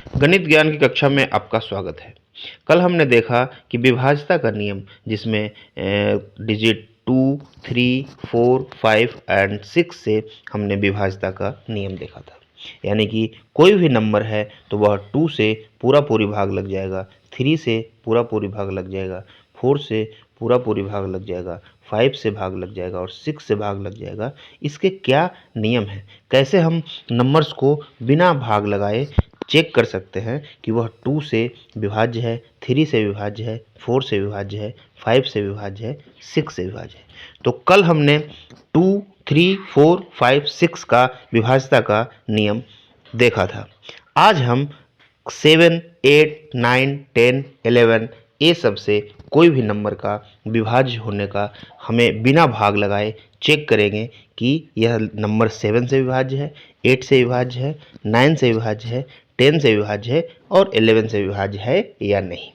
गणित ज्ञान की कक्षा में आपका स्वागत है। कल हमने देखा कि विभाज्यता का नियम, जिसमें डिजिट 2, 3, 4, 5 एंड 6 से हमने विभाज्यता का नियम देखा था। यानी कि कोई भी नंबर है तो वह 2 से पूरा पूरी भाग लग जाएगा, 3 से पूरा पूरी भाग लग जाएगा, 4 से पूरा पूरी भाग लग जाएगा, 5 से भाग लग जाएगा और 6 से भाग लग जाएगा। इसके क्या नियम हैं, कैसे हम नंबर्स को बिना भाग लगाए चेक कर सकते हैं कि वह 2 से विभाज्य है, 3 से विभाज्य है, 4 से विभाज्य है, 5 से विभाज्य है, 6 से विभाज्य है। तो कल हमने 2, 3, 4, 5, 6 का विभाज्यता का नियम देखा था। आज हम 7, 8, 9, 10, 11 ये सब से कोई भी नंबर का विभाज्य होने का हमें बिना भाग लगाए चेक करेंगे कि यह नंबर 7 से विभाज्य है, 8 से विभाज्य है, 9 से विभाज्य है, 10 से विभाज्य है और 11 से विभाज्य है या नहीं।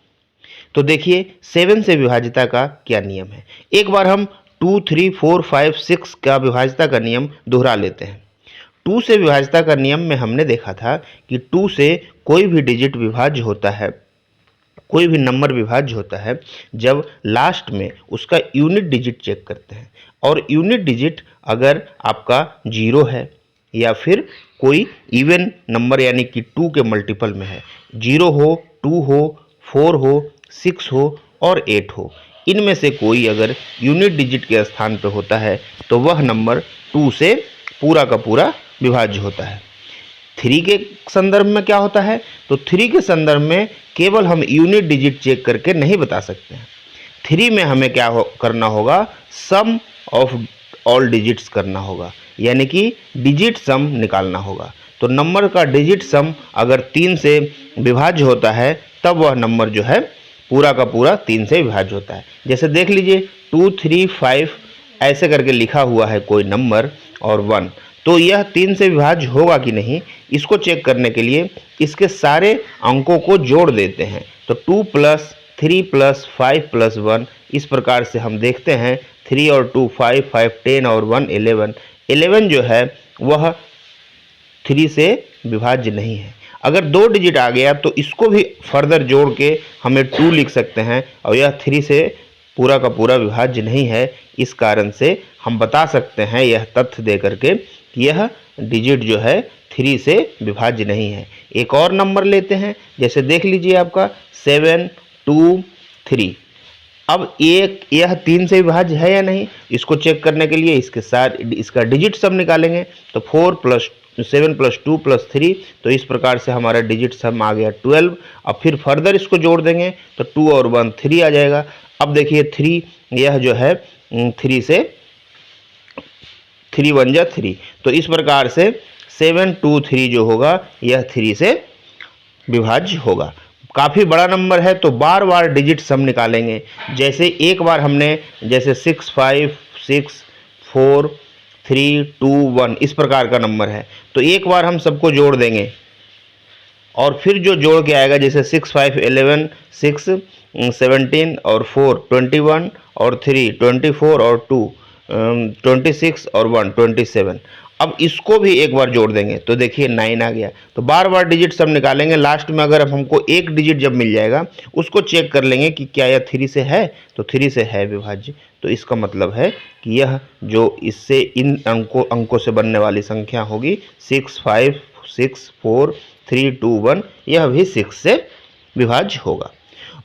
तो देखिए 7 से विभाज्यता का क्या नियम है। एक बार हम 2, 3, 4, 5, 6 का विभाज्यता का नियम दोहरा लेते हैं। 2 से विभाज्यता का नियम में हमने देखा था कि 2 से कोई भी डिजिट विभाज्य होता है, कोई भी नंबर विभाज्य होता है जब लास्ट में उसका यूनिट डिजिट चेक करते हैं, और यूनिट डिजिट अगर आपका 0 है या फिर कोई इवन नंबर यानी कि 2 के मल्टीपल में है, 0 हो, 2 हो, 4 हो, 6 हो और 8 हो, इनमें से कोई अगर यूनिट डिजिट के स्थान पर होता है तो वह नंबर 2 से पूरा का पूरा विभाज्य होता है। 3 के संदर्भ में क्या होता है, तो 3 के संदर्भ में केवल हम यूनिट डिजिट चेक करके नहीं बता सकते हैं। 3 में हमें क्या करना होगा, सम ऑफ ऑल डिजिट्स करना होगा, यानी कि डिजिट सम निकालना होगा। तो नंबर का डिजिट सम अगर 3 से विभाज्य होता है तब वह नंबर जो है पूरा का पूरा 3 से विभाज्य होता है। जैसे देख लीजिए 2, 3, 5 ऐसे करके लिखा हुआ है कोई नंबर और 1, तो यह 3 से विभाज्य होगा कि नहीं, इसको चेक करने के लिए इसके सारे अंकों को जोड़ देते हैं। तो 2 + 3 + 5 + 1 इस प्रकार से हम देखते हैं 3 और 2 5, 5 10 और 1 11। 11 जो है वह 3 से विभाज्य नहीं है। अगर 2 डिजिट आ गया तो इसको भी फर्दर जोड़ के हमें 2 लिख सकते हैं और यह 3 से पूरा का पूरा विभाज्य नहीं है। इस कारण से हम बता सकते हैं यह तथ्य दे करके कि यह डिजिट जो है 3 से विभाज्य नहीं है। एक और नंबर लेते हैं, जैसे देख लीजिए आपका 7, 2, 3। अब यह 3 से विभाज्य है या नहीं, इसको चेक करने के लिए इसके साथ इसका डिजिट सम निकालेंगे। तो 4 + 7 + 2 + 3, तो इस प्रकार से हमारा डिजिट सम आ गया 12। अब फिर फर्दर इसको जोड़ देंगे तो 2 और 1 3 आ जाएगा। अब देखिए 3 यह जो है 3 से 3 1 जा 3, तो इस प्रकार से 7, 2, 3 जो होगा यह 3 से विभाज्य होगा। काफ़ी बड़ा नंबर है तो बार बार डिजिट सम निकालेंगे। जैसे एक बार हमने जैसे 6, 5, 6, 4, 3, 2, 1 इस प्रकार का नंबर है, तो एक बार हम सबको जोड़ देंगे और फिर जो जोड़ के आएगा, जैसे 6, 5, 11, 6, 17 और 4 21 और 3 24 और 2 26 और 1 27। अब इसको भी एक बार जोड़ देंगे तो देखिए 9 आ गया। तो बार बार डिजिट सब निकालेंगे, लास्ट में अगर हमको एक डिजिट जब मिल जाएगा उसको चेक कर लेंगे कि क्या यह 3 से है, तो 3 से है विभाज्य। तो इसका मतलब है कि यह जो इससे इन अंकों से बनने वाली संख्या होगी 6, 5, 6, 4, 3, 2, 1, यह भी 6 से विभाज्य होगा।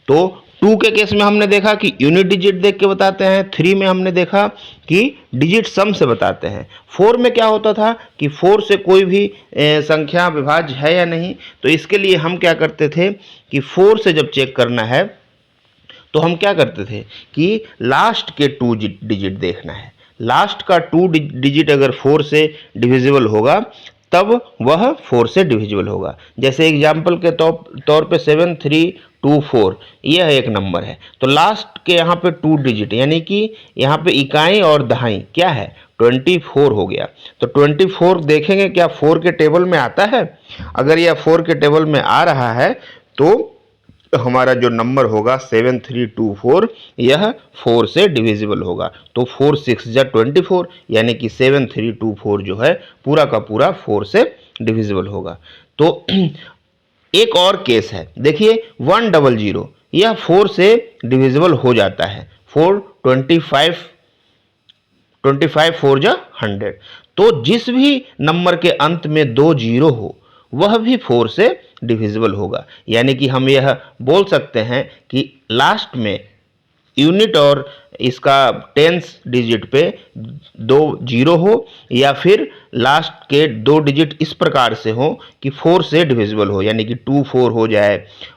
तो 2 के केस में हमने देखा कि यूनिट डिजिट देख के बताते हैं, 3 में हमने देखा कि डिजिट सम से बताते हैं। 4 में क्या होता था कि 4 से कोई भी संख्या विभाज्य है या नहीं, तो इसके लिए हम क्या करते थे कि 4 से जब चेक करना है तो हम क्या करते थे कि लास्ट के 2 डिजिट देखना है। लास्ट का 2 डिजिट अगर 4 से डिविजिबल होगा तब वह 4 से डिविजिबल होगा। जैसे एग्जाम्पल के तौर पे 7324 यह एक नंबर है, तो लास्ट के यहाँ पे 2 डिजिट यानी कि यहाँ पे इकाई और दहाई क्या है 24 हो गया। तो 24 देखेंगे क्या 4 के टेबल में आता है। अगर यह 4 के टेबल में आ रहा है तो हमारा जो नंबर होगा 7324 यह 4 से डिविजिबल होगा। तो 4 6 जा 24 यानी कि 7324 जो है पूरा का पूरा 4 से डिविजिबल होगा। तो एक और केस है, देखिए 100, यह 4 से डिविजिबल हो जाता है। 4 25 4 जा 100, तो जिस भी नंबर के अंत में 2 जीरो हो वह भी 4 से डिविजिबल होगा। यानी कि हम यह बोल सकते हैं कि लास्ट में यूनिट और इसका टेंस डिजिट पे 2 जीरो हो, या फिर लास्ट के 2 डिजिट इस प्रकार से हो कि 4 से डिविजिबल हो, यानी कि 2 4 हो जाए,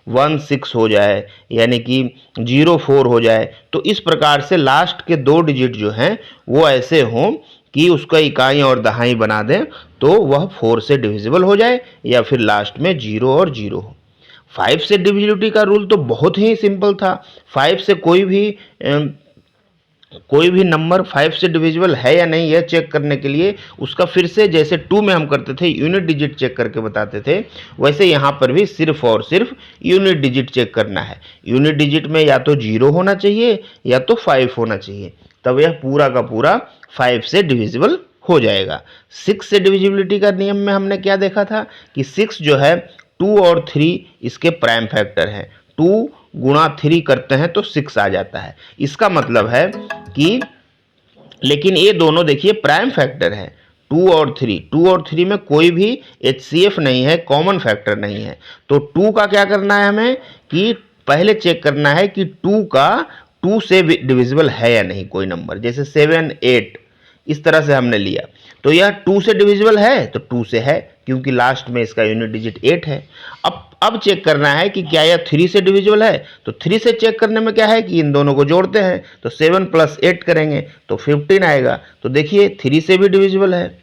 1 6 हो जाए, यानी कि 0 4 हो जाए। तो इस प्रकार से लास्ट के 2 डिजिट जो हैं वो ऐसे हों कि उसका इकाई और दहाई बना दें, तो वह 4 से डिविजिबल हो जाए, या फिर लास्ट में 0 और 0 हो। 5 से डिविजिबिलिटी का रूल तो बहुत ही सिंपल था। 5 से कोई भी नंबर 5 से डिविजिबल है या नहीं यह चेक करने के लिए उसका फिर से जैसे 2 में हम करते थे यूनिट डिजिट चेक करके बताते थे, वैसे यहाँ पर भी सिर्फ और सिर्फ यूनिट डिजिट चेक करना है। यूनिट डिजिट में या तो 0 होना चाहिए या तो 5 होना चाहिए, तब यह पूरा का पूरा 5 से डिविजिबल हो जाएगा। 6 से डिविजिबिलिटी का नियम में हमने क्या देखा था कि 6 जो है 2 और 3 इसके प्राइम फैक्टर हैं। 2 गुणा 3 करते हैं तो 6 आ जाता है। इसका मतलब है कि, लेकिन ये दोनों देखिए प्राइम फैक्टर है 2 और 3। 2 और 3 में कोई भी HCF नहीं है, कॉमन फैक्टर नहीं है। तो 2 का क्या करना है हमें कि पहले चेक करना है कि 2 का 2 से डिविजिबल है या नहीं कोई नंबर, जैसे 7 8 इस तरह से हमने लिया, तो यह 2 से डिविजिबल है तो 2 से है, क्योंकि लास्ट में इसका यूनिट डिजिट 8 है। अब चेक करना है कि क्या यह 3 से डिविजिबल है, तो 3 से चेक करने में क्या है कि इन दोनों को जोड़ते हैं, तो 7 + 8 करेंगे तो 15 आएगा। तो देखिए 3 से भी डिविजिबल है।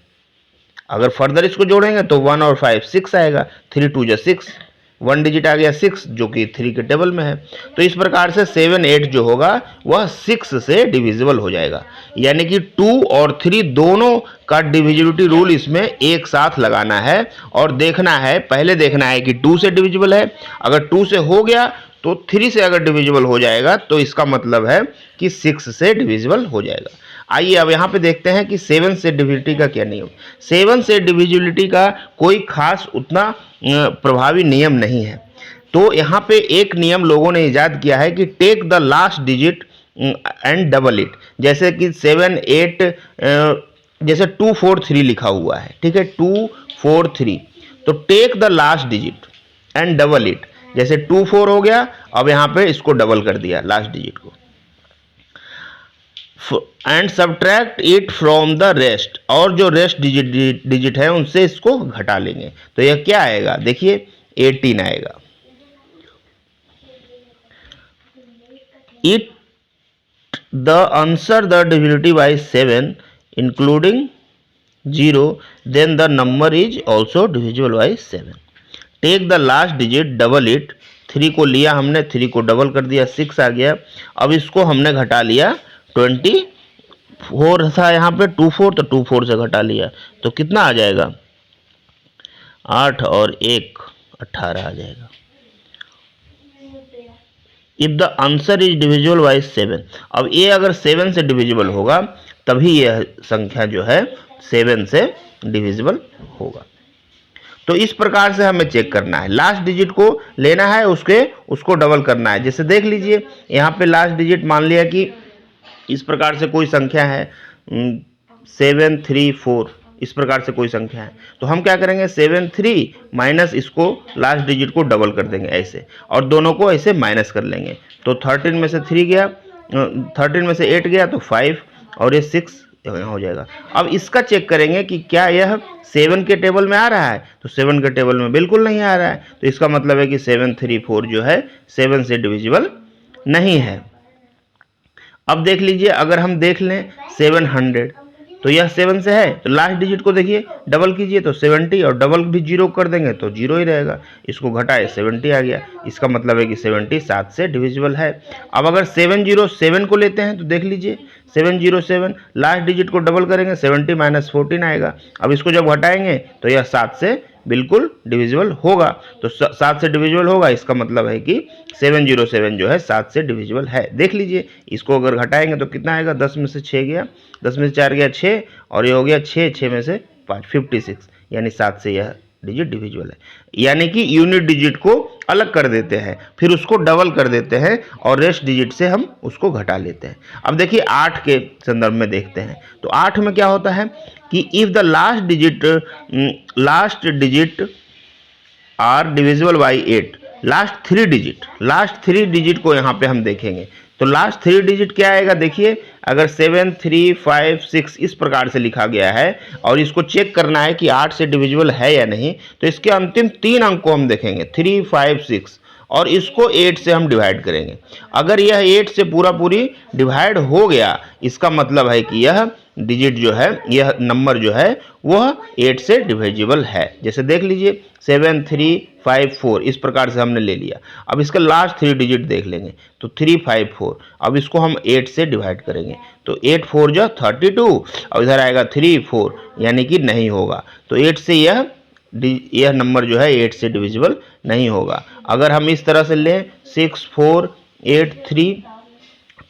अगर फर्दर इसको जोड़ेंगे तो 1 और 5 6 आएगा, 3 2 जा 6, 1 डिजिट आ गया 6 जो कि 3 के टेबल में है। तो इस प्रकार से 7 8 जो होगा वह 6 से डिविजिबल हो जाएगा। यानी कि 2 और 3 दोनों का डिविजिबिलिटी रूल इसमें एक साथ लगाना है और देखना है, पहले देखना है कि 2 से डिविजिबल है। अगर 2 से हो गया तो 3 से अगर डिविजिबल हो जाएगा तो इसका मतलब है कि 6 से डिविजिबल हो जाएगा। आइए अब यहाँ पे देखते हैं कि 7 से डिविजिबिलिटी का क्या नियम। 7 से डिविजिबिलिटी का कोई खास उतना प्रभावी नियम नहीं है। तो यहाँ पे एक नियम लोगों ने ईजाद किया है कि take the last digit and double it. जैसे कि 7 8 जैसे 2 4 3 लिखा हुआ है, ठीक है, 2 4 3, तो take the last digit and double it. जैसे 2 4 हो गया, अब यहाँ पे इसको डबल कर दिया लास्ट डिजिट को, and subtract it from the rest, और जो रेस्ट डिजिट है उनसे इसको घटा लेंगे, तो यह क्या आएगा, देखिए 18 आएगा। It the answer the divisibility by 7 including 0, then the number is also divisible by 7। Take the last digit double it, 3 को लिया हमने, 3 को डबल कर दिया 6 आ गया। अब इसको हमने घटा लिया, 24 था यहाँ पे 2 4, तो 2 4 से घटा लिया तो कितना आ जाएगा, 8 और 1 18 आ जाएगा। If the answer is divisible by 7, अब ये अगर 7 से डिविजिबल होगा तभी यह संख्या जो है 7 से डिविजिबल होगा। तो इस प्रकार से हमें चेक करना है, लास्ट डिजिट को लेना है, उसको डबल करना है। जैसे देख लीजिए यहाँ पे लास्ट डिजिट मान लिया कि इस प्रकार से कोई संख्या है 7 3 4, इस प्रकार से कोई संख्या है, तो हम क्या करेंगे 7 3 माइनस इसको लास्ट डिजिट को डबल कर देंगे ऐसे, और दोनों को ऐसे माइनस कर लेंगे। तो 13 में से 3 गया, 13 में से 8 गया तो 5, और ये 6 हो जाएगा। अब इसका चेक करेंगे कि क्या यह 7 के टेबल में आ रहा है, तो 7 के टेबल में बिल्कुल नहीं आ रहा है, तो इसका मतलब है कि 7 3 4 जो है 7 से डिविजिबल नहीं है। अब देख लीजिए, अगर हम देख लें 700, तो यह 7 से है, तो लास्ट डिजिट को देखिए डबल कीजिए तो 70, और डबल भी 0 कर देंगे तो 0 ही रहेगा, इसको घटाए 70 आ गया। इसका मतलब है कि 70 7 से डिविजिबल है। अब अगर 707 को लेते हैं तो देख लीजिए 707, लास्ट डिजिट को डबल करेंगे 70 - 14 आएगा। अब इसको जब घटाएंगे तो यह 7 से बिल्कुल डिविजिबल होगा, तो 7 से डिविजिबल होगा, इसका मतलब है कि 707 जो है 7 से डिविजिबल है। देख लीजिए इसको अगर घटाएंगे तो कितना आएगा, 10 में से 6 गया, 10 में से 4 गया 6, और ये हो गया 6 में से 5 56, यानी 7 से यह डिजिट डिविजिबल है, यानी कि यूनिट डिजिट को अलग कर देते हैं, फिर उसको डबल कर देते हैं और रेस्ट डिजिट से हम उसको घटा लेते हैं। अब देखिए 8 के संदर्भ में देखते हैं, तो 8 में क्या होता है कि if the last digit are divisible by 8, last three digit को यहाँ पे हम देखेंगे, तो लास्ट थ्री डिजिट क्या आएगा, देखिए अगर 7 3 5 6 इस प्रकार से लिखा गया है और इसको चेक करना है कि 8 से डिविजिबल है या नहीं, तो इसके अंतिम 3 अंक को हम देखेंगे 3 5 6 और इसको 8 से हम डिवाइड करेंगे। अगर यह 8 से पूरी डिवाइड हो गया, इसका मतलब है कि यह डिजिट जो है, यह नंबर जो है वह 8 से डिविजिबल है। जैसे देख लीजिए 7 3 5 4 इस प्रकार से हमने ले लिया। अब इसका लास्ट 3 डिजिट देख लेंगे, तो 3 5 4, अब इसको हम 8 से डिवाइड करेंगे, तो 8 4 जो 32 और इधर आएगा 3 4, यानी कि नहीं होगा। तो 8 से यह नंबर जो है 8 से डिविजिबल नहीं होगा। अगर हम इस तरह से लें 6 4 8 3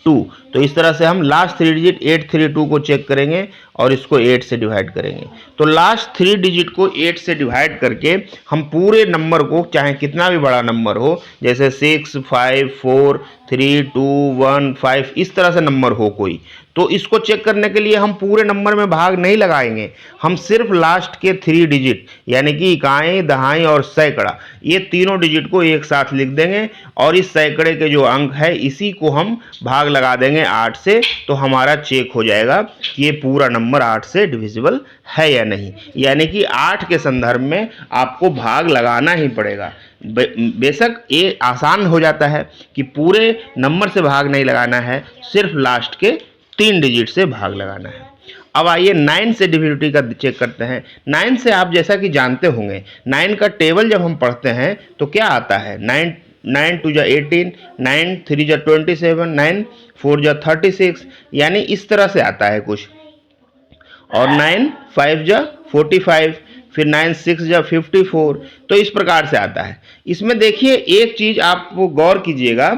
2, तो इस तरह से हम लास्ट 3 डिजिट 832 को चेक करेंगे और इसको 8 से डिवाइड करेंगे। तो लास्ट 3 डिजिट को 8 से डिवाइड करके हम पूरे नंबर को, चाहे कितना भी बड़ा नंबर हो, जैसे 6 5 4 3 2 1 5 इस तरह से नंबर हो कोई, तो इसको चेक करने के लिए हम पूरे नंबर में भाग नहीं लगाएंगे, हम सिर्फ लास्ट के 3 डिजिट यानी कि इकाई, दहाई और सैकड़ा, ये तीनों डिजिट को एक साथ लिख देंगे और इस सैकड़े के जो अंक है इसी को हम भाग लगा देंगे 8 से, तो हमारा चेक हो जाएगा कि ये पूरा नंबर 8 से डिविजिबल है या नहीं। यानी कि 8 के संदर्भ में आपको भाग लगाना ही पड़ेगा। बेशक ये आसान हो जाता है कि पूरे नंबर से भाग नहीं लगाना है, सिर्फ लास्ट के 3 डिजिट से भाग लगाना है। अब आइए 9 से डिविजिबिलिटी का चेक करते हैं। 9 से आप जैसा कि जानते होंगे, 9 का टेबल जब हम पढ़ते हैं तो क्या आता है, 9 2 जा 18, 9 3 जा 27, 9 4 जा 36, यानी इस तरह से आता है कुछ, और 9 5 जा 45, फिर 9 6 जा 54, तो इस प्रकार से आता है। इसमें देखिए एक चीज आप गौर कीजिएगा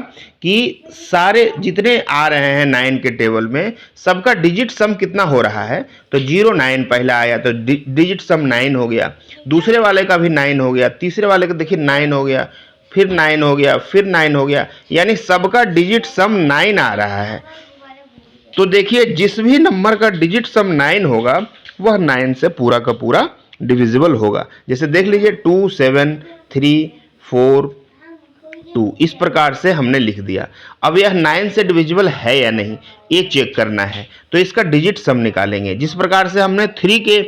कि सारे जितने आ रहे हैं 9 के टेबल में, सबका डिजिट सम कितना हो रहा है, तो 0 9 पहला आया तो डिजिट सम 9 हो गया, दूसरे वाले का भी 9 हो गया, तीसरे वाले का देखिए 9 हो गया, फिर 9 हो गया, फिर 9 हो गया, यानी सबका डिजिट सम 9 आ रहा है। तो देखिए जिस भी नंबर का डिजिट सम 9 होगा वह 9 से पूरा का पूरा डिविजिबल होगा। जैसे देख लीजिए 2 7 3 4 2 इस प्रकार से हमने लिख दिया। अब यह 9 से डिविजिबल है या नहीं ये चेक करना है, तो इसका डिजिट सम निकालेंगे। जिस प्रकार से हमने 3 के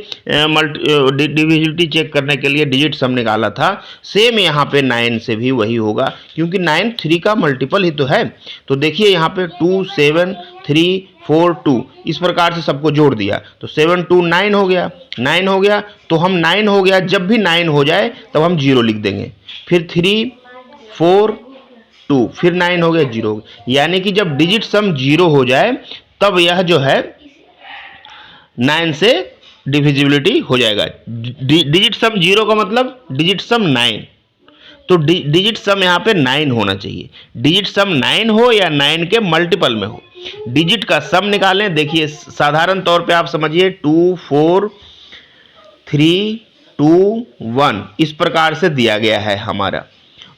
डिविजिबिलिटी चेक करने के लिए डिजिट सम निकाला था, सेम यहाँ पे 9 से भी वही होगा, क्योंकि 9 3 का मल्टीपल ही तो है। तो देखिए यहाँ पे 2 7 3 4 2 इस प्रकार से सबको जोड़ दिया, तो 7 2 9 हो गया, 9 हो गया, तो हम 9 हो गया, जब भी 9 हो जाए तब हम 0 लिख देंगे, फिर 3 4 2 फिर 9 हो गया, 0 हो गया, यानी कि जब डिजिट सम 0 हो जाए तब यह जो है 9 से डिविजिबिलिटी हो जाएगा। डिजिट सम 0 का मतलब डिजिट सम 9, तो डिजिट सम यहाँ पे 9 होना चाहिए। डिजिट सम 9 हो या 9 के मल्टीपल में हो, डिजिट का सम निकालें। देखिए साधारण तौर पे आप समझिए 2 4 3 2 1 इस प्रकार से दिया गया है हमारा,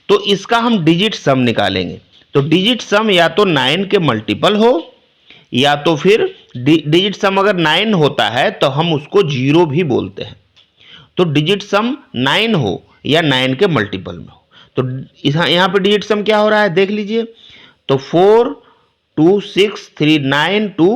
तो इसका हम डिजिट सम निकालेंगे। तो डिजिट सम या तो 9 के मल्टीपल हो या तो फिर डिजिट सम अगर 9 होता है तो हम उसको 0 भी बोलते हैं। तो डिजिट सम 9 हो या 9 के मल्टीपल में हो, तो यहाँ पे डिजिट सम क्या हो रहा है देख लीजिए, तो 4 2 6 3 9 2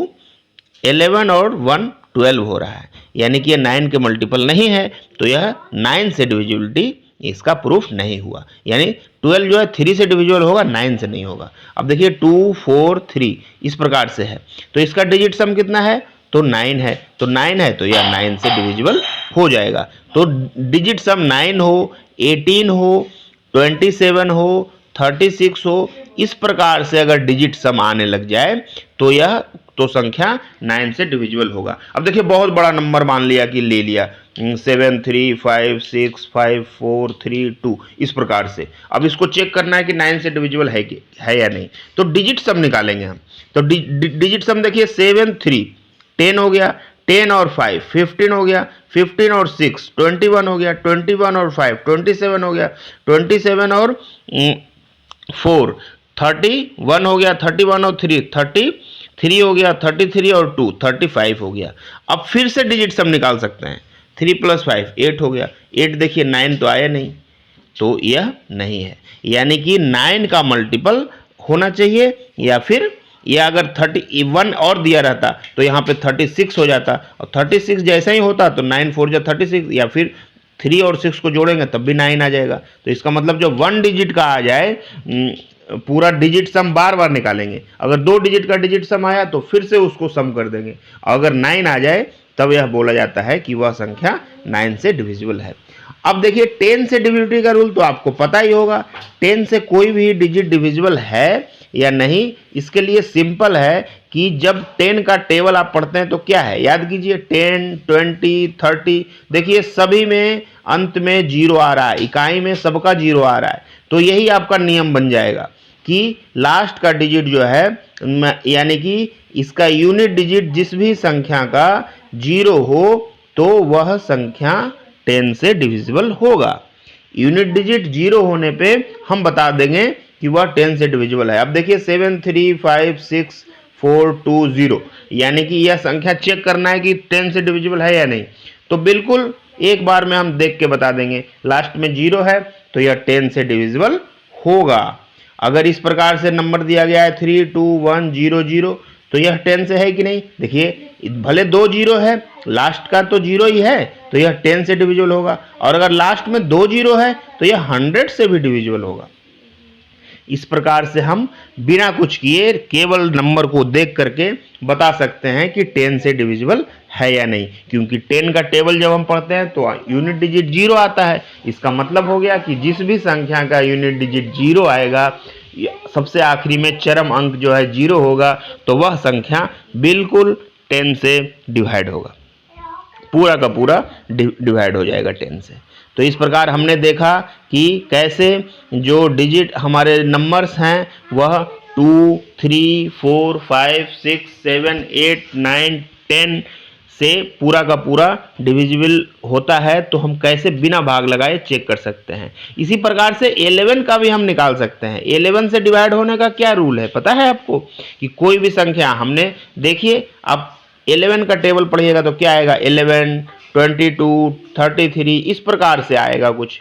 11 और 1 12 हो रहा है, यानी कि यह 9 के मल्टीपल नहीं है, तो यह 9 से डिविजिबिलिटी इसका प्रूफ नहीं हुआ। यानी 12 जो है 3 से डिविजिबल होगा, 9 से नहीं होगा। अब देखिए 2 4 3 इस प्रकार से है, तो इसका डिजिट सम कितना है, तो 9 है, तो 9 है तो यह 9 से डिविजिबल हो जाएगा। तो डिजिट सम 9 हो, 18 हो, 27 हो, 36 हो, इस प्रकार से अगर डिजिट सम आने लग जाए तो यह तो संख्या 9 से डिविजिबल होगा। अब देखिए बहुत बड़ा नंबर मान लिया कि ले लिया 7 3 5 6 5 4 3 2 इस प्रकार से, अब इसको चेक करना है कि 9 से डिविजिबल है या नहीं, तो डिजिट सम निकालेंगे हम। तो डिजिट सम देखिए 7 3 10 हो गया, 10 और 5 15 हो गया, 15 और 6 21 हो गया, 21 और 5 27 हो गया, 27 और 4 31 हो गया, 31 और 3 33 हो गया, 33 और 2 35 हो गया। अब फिर से डिजिट्स हम निकाल सकते हैं। 3 + 5 8 हो गया। 8 देखिए 9 तो आया नहीं, तो यह नहीं है। यानी कि 9 का मल्टीपल होना चाहिए, या फिर यह अगर 31 और दिया रहता तो यहाँ पे 36 हो जाता, और 36 जैसा ही होता तो 9 4 जा 36, या फिर 3 और 6 को जोड़ेंगे तब भी 9 आ जाएगा। तो इसका मतलब जो 1 डिजिट का आ जाए, पूरा डिजिट सम बार बार निकालेंगे। अगर 2 डिजिट का डिजिट सम आया तो फिर से उसको सम कर देंगे। अगर 9 आ जाए तब यह बोला जाता है कि वह संख्या 9 से डिविजिबल है। अब देखिए 10 से डिविजिबिलिटी का रूल तो आपको पता ही होगा। 10 से कोई भी डिजिट डिविजिबल है या नहीं, इसके लिए सिंपल है कि जब 10 का टेबल आप पढ़ते हैं तो क्या है, याद कीजिए 10 20 30, देखिए सभी में अंत में 0 आ रहा है, इकाई में सबका 0 आ रहा है। तो यही आपका नियम बन जाएगा कि लास्ट का डिजिट जो है, यानी कि इसका यूनिट डिजिट जिस भी संख्या का 0 हो तो वह संख्या 10 से डिविजिबल होगा। यूनिट डिजिट 0 होने पे हम बता देंगे कि वह 10 से डिविजिबल है। अब देखिए 7 3 5 6 4 2 0, यानी कि यह संख्या चेक करना है कि 10 से डिविजिबल है या नहीं। तो बिल्कुल एक बार में हम देख के बता देंगे। लास्ट में 0 है तो यह 10 से डिविजिबल होगा। अगर इस प्रकार से नंबर दिया गया है 3 2 1 0 0, तो यह 10 से है कि नहीं। देखिए भले 2 0 है, लास्ट का तो 0 ही है, तो यह 10 से डिविजिबल होगा। और अगर लास्ट में 2 0 है तो यह 100 से भी डिविजिबल होगा। इस प्रकार से हम बिना कुछ किए केवल नंबर को देख करके बता सकते हैं कि 10 से डिविजिबल है या नहीं। क्योंकि 10 का टेबल जब हम पढ़ते हैं तो यूनिट डिजिट 0 आता है। इसका मतलब हो गया कि जिस भी संख्या का यूनिट डिजिट 0 आएगा, सबसे आखिरी में चरम अंक जो है 0 होगा, तो वह संख्या बिल्कुल 10 से डिवाइड होगा, पूरा का पूरा डिवाइड हो जाएगा 10 से। तो इस प्रकार हमने देखा कि कैसे जो डिजिट हमारे नंबर्स हैं वह 2 3 4 5 6 7 8 9 10 से पूरा का पूरा डिविजिबल होता है। तो हम कैसे बिना भाग लगाए चेक कर सकते हैं। इसी प्रकार से 11 का भी हम निकाल सकते हैं। 11 से डिवाइड होने का क्या रूल है पता है आपको, कि कोई भी संख्या हमने, देखिए आप 11 का टेबल पढ़िएगा तो क्या आएगा, 11 22 33 इस प्रकार से आएगा कुछ।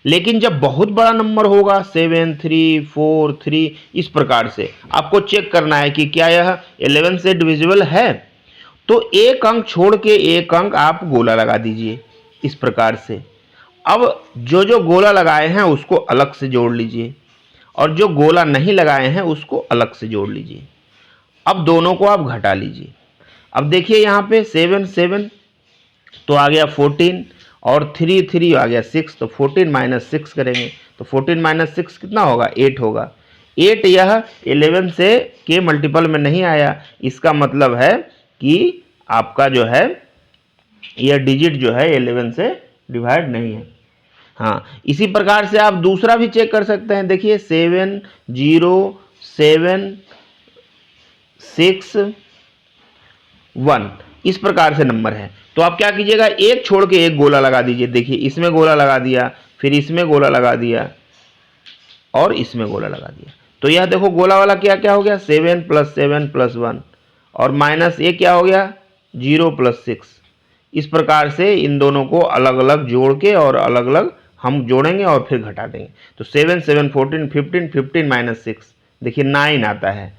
लेकिन जब बहुत बड़ा नंबर होगा 7 3 4 3 इस प्रकार से आपको चेक करना है कि क्या यह 11 से डिविजिबल है। तो एक अंक छोड़ के एक अंक आप गोला लगा दीजिए इस प्रकार से। अब जो जो गोला लगाए हैं उसको अलग से जोड़ लीजिए, और जो गोला नहीं लगाए हैं उसको अलग से जोड़ लीजिए। अब दोनों को आप घटा लीजिए। अब देखिए यहाँ पे 7 7 तो आ गया 14, और 3 3 आ गया 6, तो 14 - 6 करेंगे तो 14 - 6 कितना होगा, 8 होगा। 8 यह 11 से के मल्टीपल में नहीं आया। इसका मतलब है कि आपका जो है यह डिजिट जो है 11 से डिवाइड नहीं है। हाँ, इसी प्रकार से आप दूसरा भी चेक कर सकते हैं। देखिए 7 0 7 6 1 इस प्रकार से नंबर है। तो आप क्या कीजिएगा, एक छोड़ के एक गोला लगा दीजिए। देखिए इसमें गोला लगा दिया, फिर इसमें गोला लगा दिया, और इसमें गोला लगा दिया। तो यह देखो गोला वाला क्या क्या हो गया, 7 + 7 + 1, और माइनस ये क्या हो गया, 0 + 6। इस प्रकार से इन दोनों को अलग अलग जोड़ के और अलग अलग हम जोड़ेंगे और फिर घटा देंगे। तो 7 7 14 15 15 - 6, देखिए 9 आता है।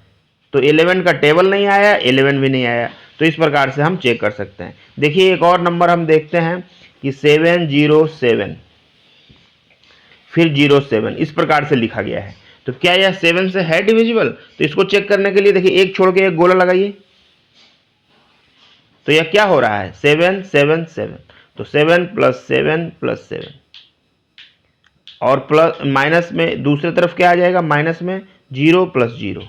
तो 11 का टेबल नहीं आया, 11 भी नहीं आया। तो इस प्रकार से हम चेक कर सकते हैं। देखिए एक और नंबर हम देखते हैं कि 7 0 7 फिर 0 7 इस प्रकार से लिखा गया है। तो क्या यह 7 से है डिविजिबल? तो इसको चेक करने के लिए देखिए एक छोड़ के एक गोला लगाइए। तो यह क्या हो रहा है, 7 7 7, तो 7 + 7 + 7, और प्लस माइनस में दूसरी तरफ क्या आ जाएगा, माइनस में 0 + 0।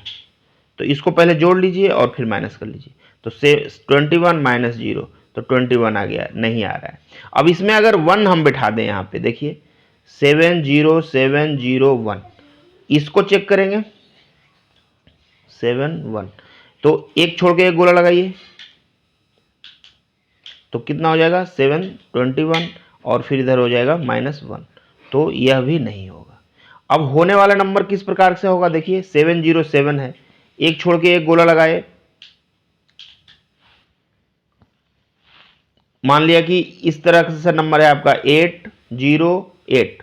तो इसको पहले जोड़ लीजिए और फिर माइनस कर लीजिए। तो 21 - 0, तो 21 आ गया, नहीं आ रहा है। अब इसमें अगर 1 हम बिठा दें यहाँ पे, देखिए 7 0 7 0 1, इसको चेक करेंगे 7 1, तो एक छोड़ के एक गोला लगाइए। तो कितना हो जाएगा 7 21 और फिर इधर हो जाएगा -1, तो यह भी नहीं होगा। अब होने वाला नंबर किस प्रकार से होगा, देखिए 707 है, एक छोड़ के एक गोला लगाए, मान लिया कि इस तरह से नंबर है आपका 808,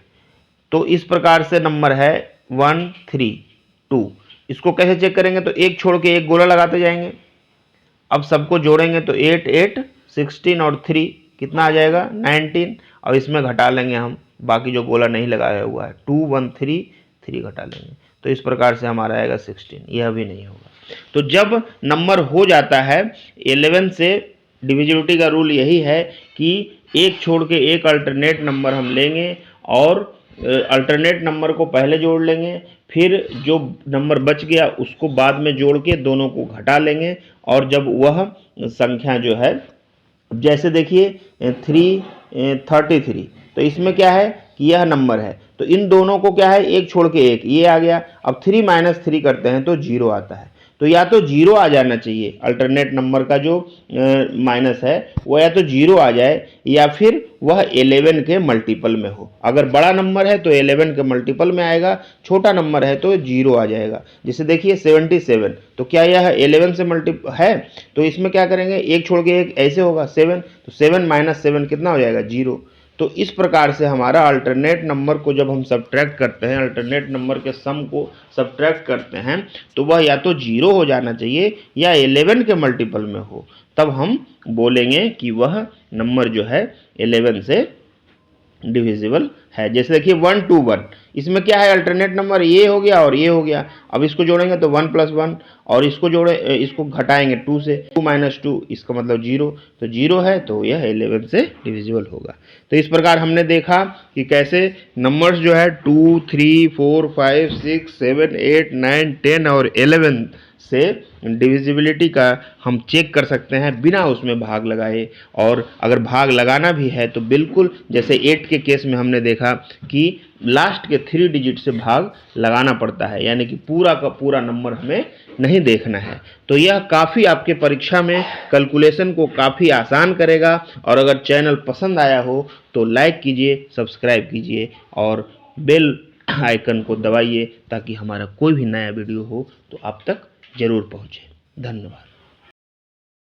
तो इस प्रकार से नंबर है 132। इसको कैसे चेक करेंगे, तो एक छोड़ के एक गोला लगाते जाएंगे। अब सबको जोड़ेंगे तो 8 8 16 और 3 कितना आ जाएगा 19। अब इसमें घटा लेंगे हम, बाकी जो गोला नहीं लगाया हुआ है 2 1 3 3 घटा लेंगे, तो इस प्रकार से हमारा आएगा 16। यह भी नहीं होगा। तो जब नंबर हो जाता है 11 से, डिविजिबिलिटी का रूल यही है कि एक छोड़ के एक अल्टरनेट नंबर हम लेंगे और अल्टरनेट नंबर को पहले जोड़ लेंगे, फिर जो नंबर बच गया उसको बाद में जोड़ के दोनों को घटा लेंगे, और जब वह संख्या जो है, जैसे देखिए 333, तो इसमें क्या है कि यह नंबर है, तो इन दोनों को क्या है एक छोड़ के एक, ये आ गया। अब 3 - 3 करते हैं तो 0 आता है, तो या तो 0 आ जाना चाहिए, अल्टरनेट नंबर का जो माइनस है वो या तो 0 आ जाए या फिर वह 11 के मल्टीपल में हो। अगर बड़ा नंबर है तो 11 के मल्टीपल में आएगा, छोटा नंबर है तो 0 आ जाएगा। जैसे देखिए 77, तो क्या यह 11 से मल्टीपल है, तो इसमें क्या करेंगे एक छोड़ के एक ऐसे होगा 7, तो 7 - 7 कितना हो जाएगा 0। तो इस प्रकार से हमारा अल्टरनेट नंबर को जब हम सब्ट्रैक्ट करते हैं, अल्टरनेट नंबर के सम को सब्ट्रैक्ट करते हैं, तो वह या तो 0 हो जाना चाहिए या 11 के मल्टीपल में हो, तब हम बोलेंगे कि वह नंबर जो है 11 से डिविजिबल है। जैसे देखिए 121, इसमें क्या है अल्टरनेट नंबर ये हो गया और ये हो गया। अब इसको जोड़ेंगे तो 1 + 1, और इसको जोड़े इसको घटाएंगे 2 से, 2 - 2 इसका मतलब 0, तो 0 है तो यह 11 से डिविजिबल होगा। तो इस प्रकार हमने देखा कि कैसे नंबर्स जो है 2 3 4 5 6 7 8 9 10 और 11 से डिविजिबिलिटी का हम चेक कर सकते हैं बिना उसमें भाग लगाए। और अगर भाग लगाना भी है तो बिल्कुल जैसे 8 के केस में हमने देखा कि लास्ट के 3 डिजिट से भाग लगाना पड़ता है, यानी कि पूरा का पूरा नंबर हमें नहीं देखना है। तो यह काफ़ी आपके परीक्षा में कैलकुलेशन को काफ़ी आसान करेगा। और अगर चैनल पसंद आया हो तो लाइक कीजिए, सब्सक्राइब कीजिए और बेल आइकन को दबाइए, ताकि हमारा कोई भी नया वीडियो हो तो आप तक जरूर पहुँचे। धन्यवाद।